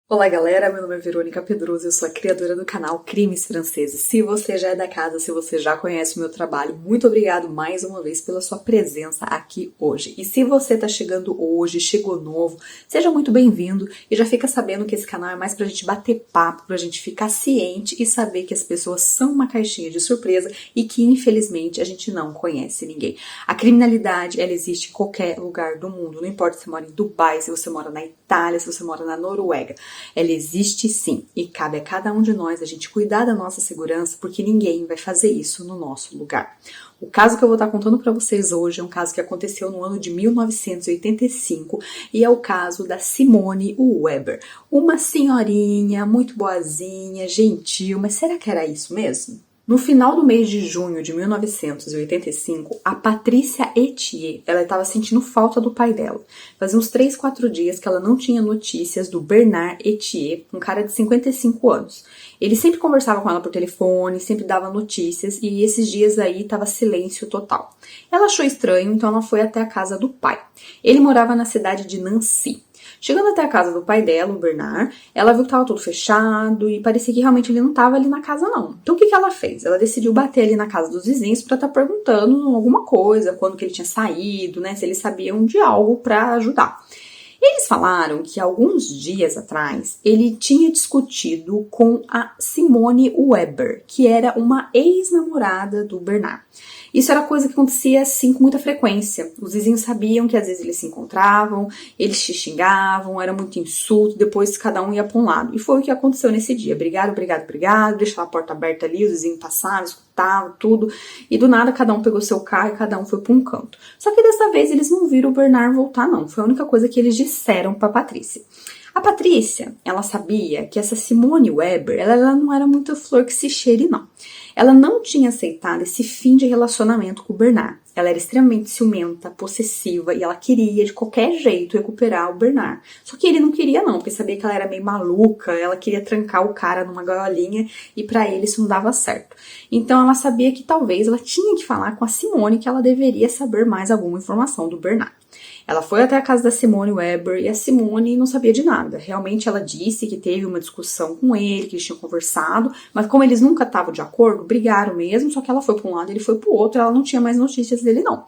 Olá galera, meu nome é Verônica Pedroso, eu sou a criadora do canal Crimes Franceses. Se você já é da casa, se você já conhece o meu trabalho, muito obrigado mais uma vez pela sua presença aqui hoje. E se você está chegando hoje, chegou novo, seja muito bem-vindo e já fica sabendo que esse canal é mais pra gente bater papo, pra gente ficar ciente e saber que as pessoas são uma caixinha de surpresa e que infelizmente a gente não conhece ninguém. A criminalidade, ela existe em qualquer lugar do mundo, não importa se você mora em Dubai, se você mora na Itália, se você mora na Noruega. Ela existe sim, e cabe a cada um de nós a gente cuidar da nossa segurança, porque ninguém vai fazer isso no nosso lugar. O caso que eu vou estar contando para vocês hoje é um caso que aconteceu no ano de 1985 e é o caso da Simone Weber. Uma senhorinha muito boazinha, gentil, mas será que era isso mesmo? No final do mês de junho de 1985, a Patrícia Etier, ela estava sentindo falta do pai dela. Fazia uns 3, 4 dias que ela não tinha notícias do Bernard Etier, um cara de 55 anos. Ele sempre conversava com ela por telefone, sempre dava notícias e esses dias aí estava silêncio total. Ela achou estranho, então ela foi até a casa do pai. Ele morava na cidade de Nancy. Chegando até a casa do pai dela, o Bernard, ela viu que estava tudo fechado e parecia que realmente ele não estava ali na casa não. Então o que ela fez? Ela decidiu bater ali na casa dos vizinhos para estar perguntando alguma coisa, quando que ele tinha saído, né, se eles sabiam de algo para ajudar. Eles falaram que alguns dias atrás ele tinha discutido com a Simone Weber, que era uma ex-namorada do Bernard. Isso era coisa que acontecia assim com muita frequência. Os vizinhos sabiam que às vezes eles se encontravam, eles se xingavam, era muito insulto, depois cada um ia para um lado. E foi o que aconteceu nesse dia. Brigaram, deixaram a porta aberta ali, os vizinhos passavam, escutavam tudo, e do nada cada um pegou seu carro e cada um foi para um canto. Só que dessa vez eles não viram o Bernard voltar não, foi a única coisa que eles disseram para Patrícia. A Patrícia, ela sabia que essa Simone Weber, ela não era muito flor que se cheire, não. Ela não tinha aceitado esse fim de relacionamento com o Bernard. Ela era extremamente ciumenta, possessiva e ela queria de qualquer jeito recuperar o Bernard. Só que ele não queria não, porque sabia que ela era meio maluca, ela queria trancar o cara numa gaiolinha e pra ele isso não dava certo. Então ela sabia que talvez ela tinha que falar com a Simone que ela deveria saber mais alguma informação do Bernard. Ela foi até a casa da Simone Weber e a Simone não sabia de nada. Realmente ela disse que teve uma discussão com ele, que eles tinham conversado, mas como eles nunca estavam de acordo, brigaram mesmo, só que ela foi para um lado e ele foi para o outro, ela não tinha mais notícias dele não.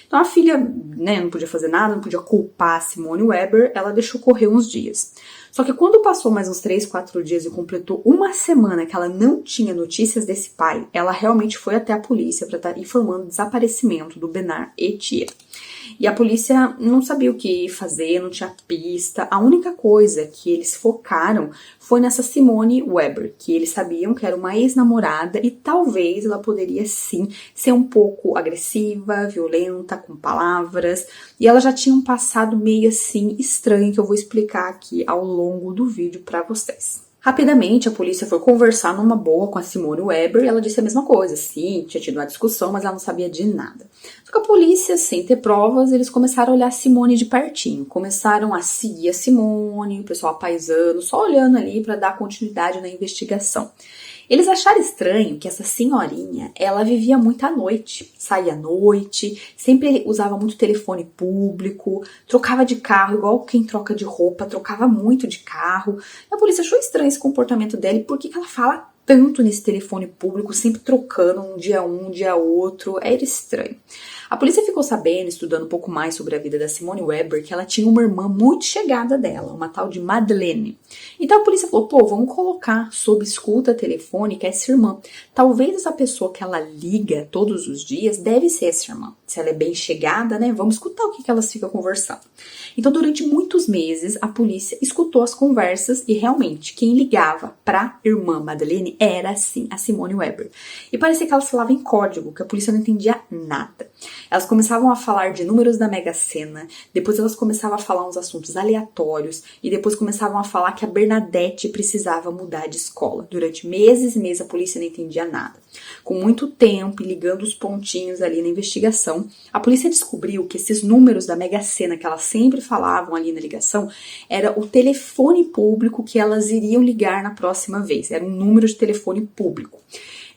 Então a filha, né, não podia fazer nada, não podia culpar a Simone Weber, ela deixou correr uns dias. Só que quando passou mais uns 3, 4 dias e completou uma semana que ela não tinha notícias desse pai, ela realmente foi até a polícia para estar informando o desaparecimento do Bernard Etier. E a polícia não sabia o que fazer, não tinha pista. A única coisa que eles focaram foi nessa Simone Weber, que eles sabiam que era uma ex-namorada e talvez ela poderia sim ser um pouco agressiva, violenta, com palavras. E ela já tinha um passado meio assim estranho que eu vou explicar aqui ao longo do vídeo para vocês. Rapidamente, a polícia foi conversar numa boa com a Simone Weber e ela disse a mesma coisa. Sim, tinha tido uma discussão, mas ela não sabia de nada. Só que a polícia, sem ter provas, eles começaram a olhar a Simone de pertinho. Começaram a seguir a Simone, o pessoal paisano, só olhando ali para dar continuidade na investigação. Eles acharam estranho que essa senhorinha, ela vivia muito à noite, saía à noite, sempre usava muito telefone público, trocava de carro, igual quem troca de roupa, trocava muito de carro. A polícia achou estranho esse comportamento dela e por que ela fala tanto nesse telefone público, sempre trocando um dia outro, era estranho. A polícia ficou sabendo, estudando um pouco mais sobre a vida da Simone Weber, que ela tinha uma irmã muito chegada dela, uma tal de Madeleine. Então a polícia falou, vamos colocar sob escuta telefônica essa irmã. Talvez essa pessoa que ela liga todos os dias deve ser essa irmã. Se ela é bem chegada, né, vamos escutar o que elas ficam conversando. Então durante muitos meses a polícia escutou as conversas e realmente quem ligava para a irmã Madeleine era sim a Simone Weber. E parecia que elas falavam em código, que a polícia não entendia nada. Elas começavam a falar de números da Mega Sena, depois elas começavam a falar uns assuntos aleatórios e depois começavam a falar que a Bernadette precisava mudar de escola. Durante meses e meses a polícia não entendia nada. Com muito tempo e ligando os pontinhos ali na investigação, a polícia descobriu que esses números da Mega Sena que elas sempre falavam ali na ligação era o telefone público que elas iriam ligar na próxima vez. Era um número de telefone público.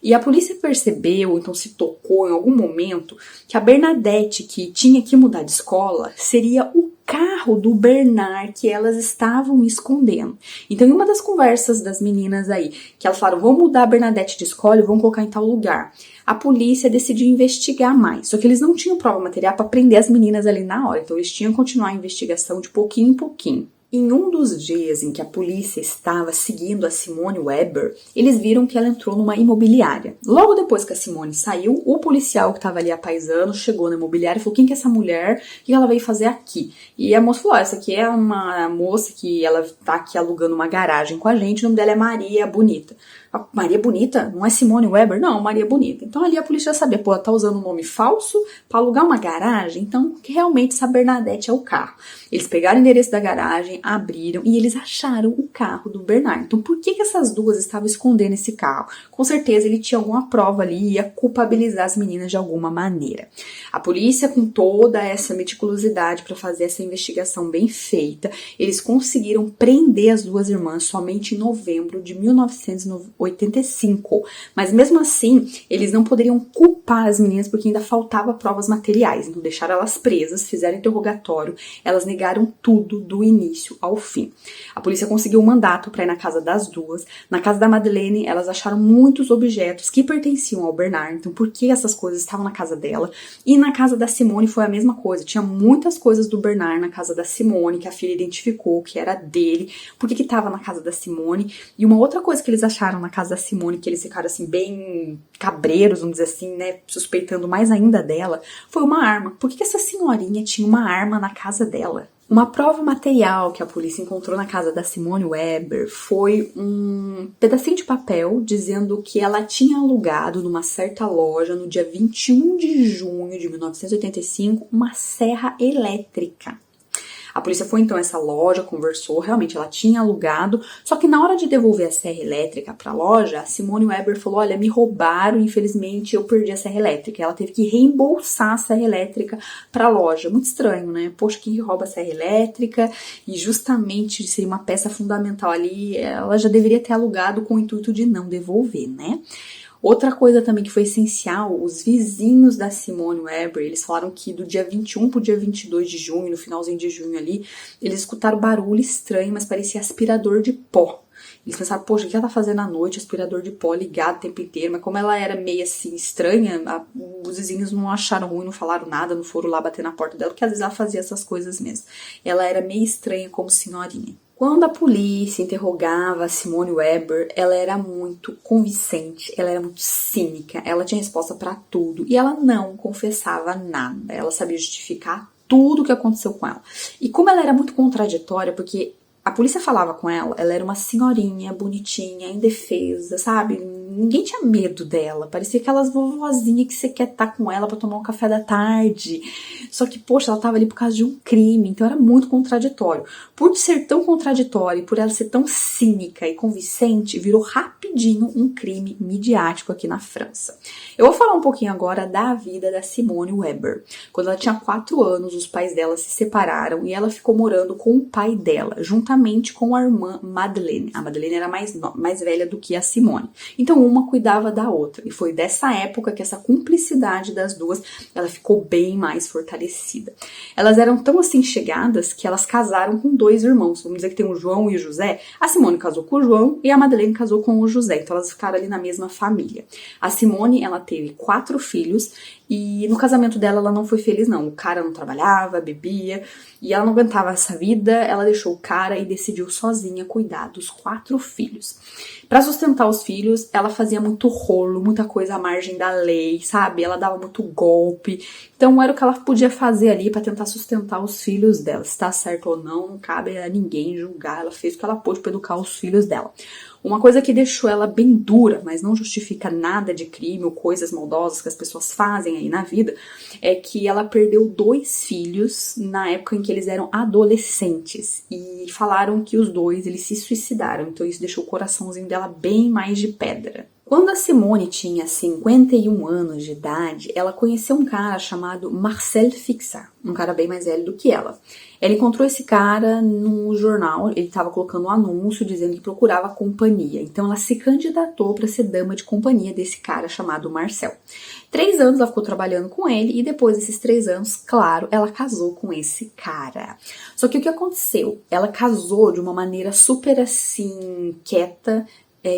E a polícia percebeu, então se tocou em algum momento, que a Bernadette, que tinha que mudar de escola, seria o carro do Bernard que elas estavam escondendo. Então, em uma das conversas das meninas aí, que elas falaram, vamos mudar a Bernadette de escola e vamos colocar em tal lugar. A polícia decidiu investigar mais, só que eles não tinham prova material para prender as meninas ali na hora, então eles tinham que continuar a investigação de pouquinho em pouquinho. Em um dos dias em que a polícia estava seguindo a Simone Weber, eles viram que ela entrou numa imobiliária. Logo depois que a Simone saiu, o policial que estava ali a paisano chegou na imobiliária e falou, quem que é essa mulher? O que ela veio fazer aqui? E a moça falou, essa aqui é uma moça que ela tá aqui alugando uma garagem com a gente, o nome dela é Maria Bonita. Maria Bonita? Não é Simone Weber? Não, Maria Bonita. Então ali a polícia já sabia, pô, ela tá usando um nome falso para alugar uma garagem, então que realmente essa Bernadette é o carro. Eles pegaram o endereço da garagem, abriram e eles acharam o carro do Bernard. Então por que essas duas estavam escondendo esse carro? Com certeza ele tinha alguma prova ali e ia culpabilizar as meninas de alguma maneira. A polícia, com toda essa meticulosidade para fazer essa investigação bem feita, eles conseguiram prender as duas irmãs somente em novembro de 1985. Mas mesmo assim, eles não poderiam culpar as meninas porque ainda faltava provas materiais. Então deixaram elas presas, fizeram interrogatório, elas negaram tudo do início ao fim. A polícia conseguiu um mandato para ir na casa das duas. Na casa da Madeleine, elas acharam muitos objetos que pertenciam ao Bernard. Então, por que essas coisas estavam na casa dela? E na casa da Simone foi a mesma coisa. Tinha muitas coisas do Bernard na casa da Simone, que a filha identificou que era dele. Por que estava na casa da Simone? E uma outra coisa que eles acharam na casa da Simone, que eles ficaram assim bem cabreiros, vamos dizer assim, né, suspeitando mais ainda dela, foi uma arma. Por que essa senhorinha tinha uma arma na casa dela? Uma prova material que a polícia encontrou na casa da Simone Weber foi um pedacinho de papel dizendo que ela tinha alugado numa certa loja no dia 21 de junho de 1985 uma serra elétrica. A polícia foi então a essa loja, conversou, realmente ela tinha alugado, só que na hora de devolver a serra elétrica para a loja, a Simone Weber falou, olha, me roubaram, infelizmente eu perdi a serra elétrica. Ela teve que reembolsar a serra elétrica para a loja. Muito estranho, né? Poxa, quem rouba a serra elétrica? E justamente seria uma peça fundamental ali, ela já deveria ter alugado com o intuito de não devolver, né? Outra coisa também que foi essencial, os vizinhos da Simone Weber, eles falaram que do dia 21 pro dia 22 de junho, no finalzinho de junho ali, eles escutaram barulho estranho, mas parecia aspirador de pó. Eles pensaram, poxa, o que ela tá fazendo à noite, aspirador de pó ligado o tempo inteiro, mas como ela era meio assim estranha, os vizinhos não acharam ruim, não falaram nada, não foram lá bater na porta dela, porque às vezes ela fazia essas coisas mesmo. Ela era meio estranha como senhorinha. Quando a polícia interrogava a Simone Weber, ela era muito convincente, ela era muito cínica, ela tinha resposta para tudo e ela não confessava nada, ela sabia justificar tudo o que aconteceu com ela. E como ela era muito contraditória, porque a polícia falava com ela, ela era uma senhorinha bonitinha, indefesa, sabe? Ninguém tinha medo dela, parecia aquelas vovozinhas que você quer estar com ela pra tomar um café da tarde. Só que, poxa, ela tava ali por causa de um crime, então era muito contraditório. Por ser tão contraditório e por ela ser tão cínica e convincente, virou rapidinho um crime midiático aqui na França. Eu vou falar um pouquinho agora da vida da Simone Weber. Quando ela tinha 4 anos, os pais dela se separaram e ela ficou morando com o pai dela, juntamente com a irmã Madeleine. A Madeleine era mais velha do que a Simone. Então, uma cuidava da outra. E foi dessa época que essa cumplicidade das duas, ela ficou bem mais fortalecida. Elas eram tão assim chegadas que elas casaram com 2 irmãos. Vamos dizer que tem o João e o José. A Simone casou com o João e a Madeleine casou com o José. Então, elas ficaram ali na mesma família. A Simone, ela teve 4 filhos e no casamento dela ela não foi feliz não. O cara não trabalhava, bebia e ela não aguentava essa vida. Ela deixou o cara e decidiu sozinha cuidar dos 4 filhos. Para sustentar os filhos, ela fazia muito rolo, muita coisa à margem da lei, sabe? Ela dava muito golpe. Então era o que ela podia fazer ali para tentar sustentar os filhos dela. Se tá certo ou não, não cabe a ninguém julgar. Ela fez o que ela pôde para educar os filhos dela. Uma coisa que deixou ela bem dura, mas não justifica nada de crime ou coisas maldosas que as pessoas fazem aí na vida, é que ela perdeu 2 filhos na época em que eles eram adolescentes. E falaram que os 2, eles se suicidaram. Então isso deixou o coraçãozinho dela bem mais de pedra. Quando a Simone tinha 51 anos de idade, ela conheceu um cara chamado Marcel Fixar, um cara bem mais velho do que ela. Ela encontrou esse cara no jornal, ele estava colocando um anúncio dizendo que procurava companhia. Então ela se candidatou para ser dama de companhia desse cara chamado Marcel. 3 anos ela ficou trabalhando com ele e depois desses 3 anos, claro, ela casou com esse cara. Só que o que aconteceu? Ela casou de uma maneira super assim, quieta,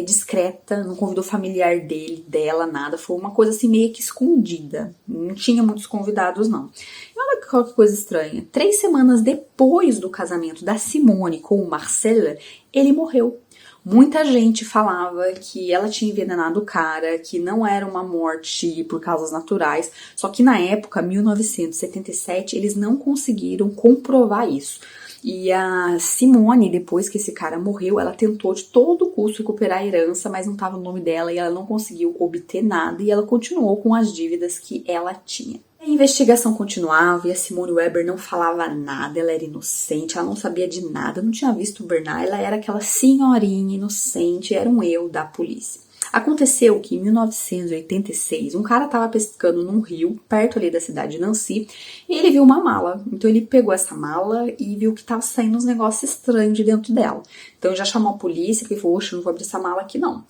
discreta, não convidou familiar dela, nada. Foi uma coisa assim meio que escondida. Não tinha muitos convidados, não. E olha que coisa estranha. 3 semanas depois do casamento da Simone com o Marcel, ele morreu. Muita gente falava que ela tinha envenenado o cara, que não era uma morte por causas naturais, só que na época, 1977, eles não conseguiram comprovar isso. E a Simone, depois que esse cara morreu, ela tentou de todo custo recuperar a herança, mas não estava o nome dela e ela não conseguiu obter nada e ela continuou com as dívidas que ela tinha. A investigação continuava e a Simone Weber não falava nada, ela era inocente, ela não sabia de nada, não tinha visto o Bernard, ela era aquela senhorinha inocente, era um eu da polícia. Aconteceu que em 1986, um cara estava pescando num rio, perto ali da cidade de Nancy, e ele viu uma mala. Então ele pegou essa mala e viu que estava saindo uns negócios estranhos de dentro dela. Então já chamou a polícia, porque falou, oxe, não vou abrir essa mala aqui não.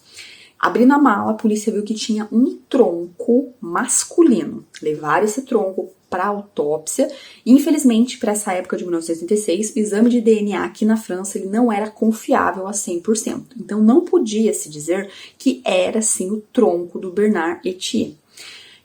Abrindo a mala, a polícia viu que tinha um tronco masculino. Levaram esse tronco para autópsia. E, infelizmente, para essa época de 1986, o exame de DNA aqui na França ele não era confiável a 100%. Então, não podia se dizer que era, sim, o tronco do Bernard Etienne.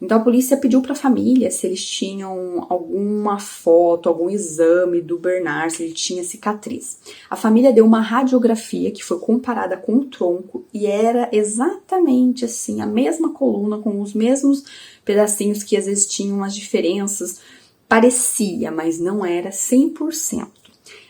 Então, a polícia pediu para a família se eles tinham alguma foto, algum exame do Bernard, se ele tinha cicatriz. A família deu uma radiografia que foi comparada com o tronco e era exatamente assim, a mesma coluna, com os mesmos pedacinhos que às vezes tinham as diferenças. Parecia, mas não era 100%.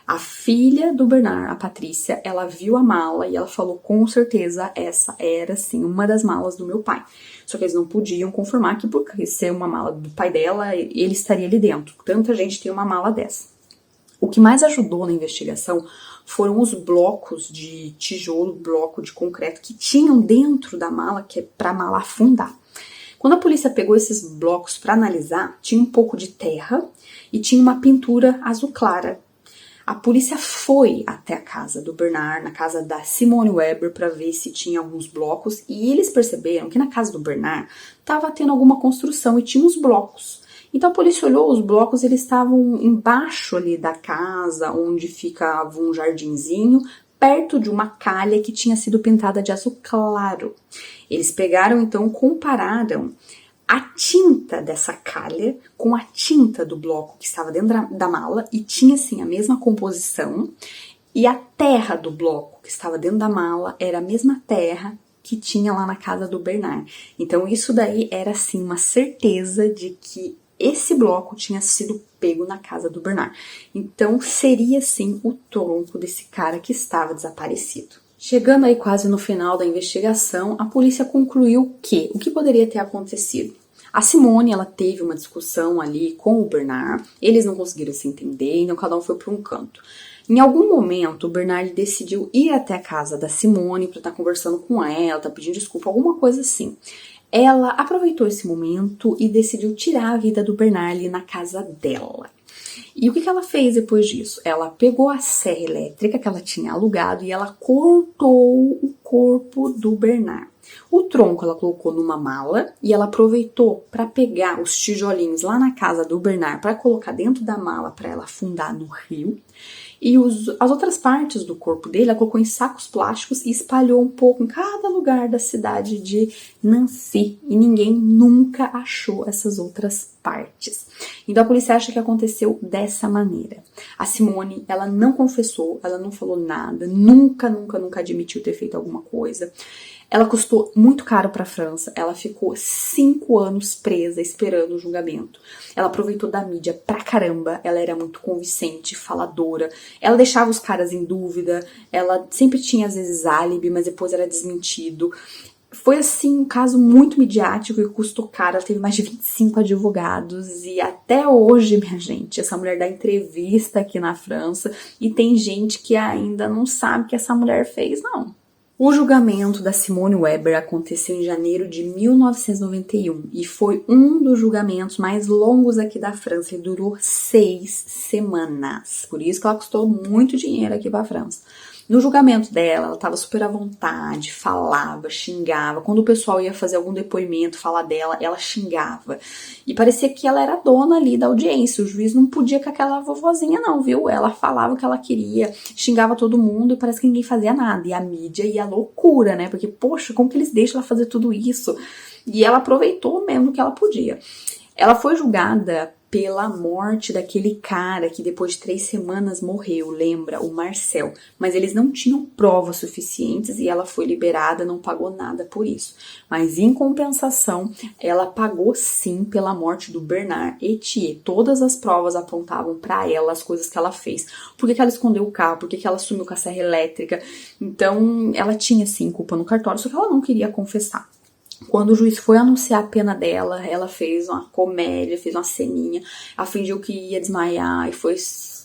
A filha do Bernard, a Patrícia, ela viu a mala e ela falou, com certeza, essa era, sim, uma das malas do meu pai. Só que eles não podiam confirmar que, por ser uma mala do pai dela, ele estaria ali dentro. Tanta gente tem uma mala dessa. O que mais ajudou na investigação foram os blocos de tijolo, bloco de concreto que tinham dentro da mala, que é para a mala afundar. Quando a polícia pegou esses blocos para analisar, tinha um pouco de terra e tinha uma pintura azul clara. A polícia foi até a casa do Bernard, na casa da Simone Weber, para ver se tinha alguns blocos, e eles perceberam que na casa do Bernard estava tendo alguma construção e tinha uns blocos. Então a polícia olhou os blocos, eles estavam embaixo ali da casa, onde ficava um jardinzinho, perto de uma calha que tinha sido pintada de azul claro. Eles pegaram, então, compararam a tinta dessa calha com a tinta do bloco que estava dentro da mala e tinha, assim, a mesma composição. E a terra do bloco que estava dentro da mala era a mesma terra que tinha lá na casa do Bernard. Então, isso daí era, assim, uma certeza de que esse bloco tinha sido pego na casa do Bernard. Então, seria, sim, o tronco desse cara que estava desaparecido. Chegando aí quase no final da investigação, a polícia concluiu que o que poderia ter acontecido? A Simone, ela teve uma discussão ali com o Bernard, eles não conseguiram se entender, então cada um foi para um canto. Em algum momento, o Bernard decidiu ir até a casa da Simone para estar conversando com ela, tá pedindo desculpa, alguma coisa assim. Ela aproveitou esse momento e decidiu tirar a vida do Bernard ali na casa dela. E o que ela fez depois disso? Ela pegou a serra elétrica que ela tinha alugado e ela cortou o corpo do Bernard. O tronco ela colocou numa mala e ela aproveitou para pegar os tijolinhos lá na casa do Bernard para colocar dentro da mala para ela afundar no rio. E as outras partes do corpo dele ela colocou em sacos plásticos e espalhou um pouco em cada lugar da cidade de Nancy. E ninguém nunca achou essas outras partes. Então a polícia acha que aconteceu dessa maneira. A Simone, ela não confessou, ela não falou nada, nunca admitiu ter feito alguma coisa. Ela custou muito caro para a França, ela ficou 5 anos presa esperando o julgamento. Ela aproveitou da mídia pra caramba, ela era muito convincente, faladora, ela deixava os caras em dúvida, ela sempre tinha às vezes álibi, mas depois era desmentido. Foi assim um caso muito midiático e custou caro, ela teve mais de 25 advogados e até hoje, minha gente, essa mulher dá entrevista aqui na França e tem gente que ainda não sabe o que essa mulher fez, não. O julgamento da Simone Weber aconteceu em janeiro de 1991 e foi um dos julgamentos mais longos aqui da França. Ele durou 6 semanas, por isso que ela custou muito dinheiro aqui para a França. No julgamento dela, ela estava super à vontade, falava, xingava. Quando o pessoal ia fazer algum depoimento, falar dela, ela xingava. E parecia que ela era dona ali da audiência. O juiz não podia com aquela vovozinha não, viu? Ela falava o que ela queria, xingava todo mundo e parece que ninguém fazia nada. E a mídia ia à loucura, né? Porque, poxa, como que eles deixam ela fazer tudo isso? E ela aproveitou mesmo o que ela podia. Ela foi julgada pela morte daquele cara que depois de 3 semanas morreu, lembra? O Marcel. Mas eles não tinham provas suficientes e ela foi liberada, não pagou nada por isso. Mas em compensação, ela pagou sim pela morte do Bernard Etier. Todas as provas apontavam para ela as coisas que ela fez. Por que ela escondeu o carro? Por que ela sumiu com a serra elétrica? Então, ela tinha sim culpa no cartório, só que ela não queria confessar. Quando o juiz foi anunciar a pena dela, ela fez uma comédia, fez uma ceninha, ela fingiu que ia desmaiar e foi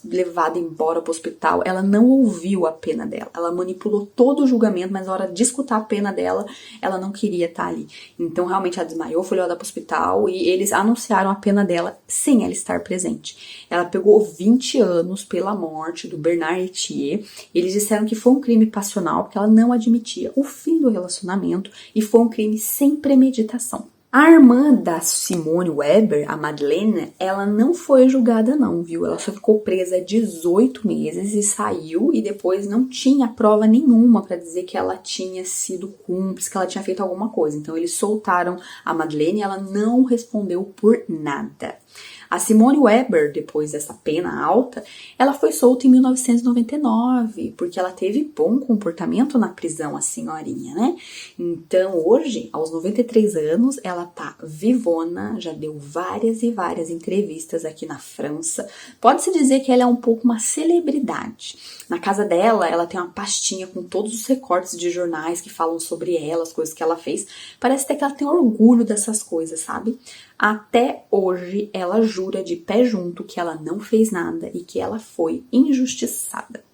levada embora pro hospital. Ela não ouviu a pena dela, ela manipulou todo o julgamento, mas na hora de escutar a pena dela, ela não queria estar ali. Então realmente ela desmaiou, foi levada pro hospital e eles anunciaram a pena dela sem ela estar presente. Ela pegou 20 anos pela morte do Bernard Etier. Eles disseram que foi um crime passional, porque ela não admitia o fim do relacionamento e foi um crime sem premeditação. A irmã da Simone Weber, a Madeleine, ela não foi julgada não, viu? Ela só ficou presa 18 meses e saiu e depois não tinha prova nenhuma para dizer que ela tinha sido cúmplice, que ela tinha feito alguma coisa. Então eles soltaram a Madeleine e ela não respondeu por nada. A Simone Weber, depois dessa pena alta, ela foi solta em 1999, porque ela teve bom comportamento na prisão, a senhorinha, né? Então, hoje, aos 93 anos, ela tá vivona, já deu várias e várias entrevistas aqui na França. Pode-se dizer que ela é um pouco uma celebridade. Na casa dela, ela tem uma pastinha com todos os recortes de jornais que falam sobre ela, as coisas que ela fez. Parece até que ela tem orgulho dessas coisas, sabe? Até hoje, ela jura de pé junto que ela não fez nada e que ela foi injustiçada.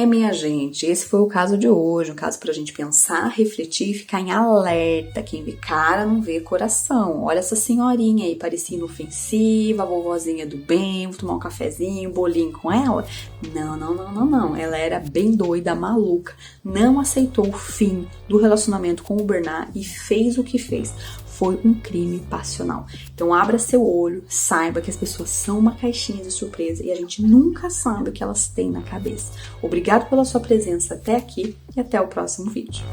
Minha gente, esse foi o caso de hoje, um caso pra gente pensar, refletir e ficar em alerta. Quem vê cara não vê coração. Olha essa senhorinha aí, parecia inofensiva, a vovozinha do bem, vou tomar um cafezinho, um bolinho com ela. Não. Ela era bem doida, maluca, não aceitou o fim do relacionamento com o Bernard e fez o que fez. Foi um crime passional. Então abra seu olho, saiba que as pessoas são uma caixinha de surpresa e a gente nunca sabe o que elas têm na cabeça. Obrigado pela sua presença até aqui e até o próximo vídeo.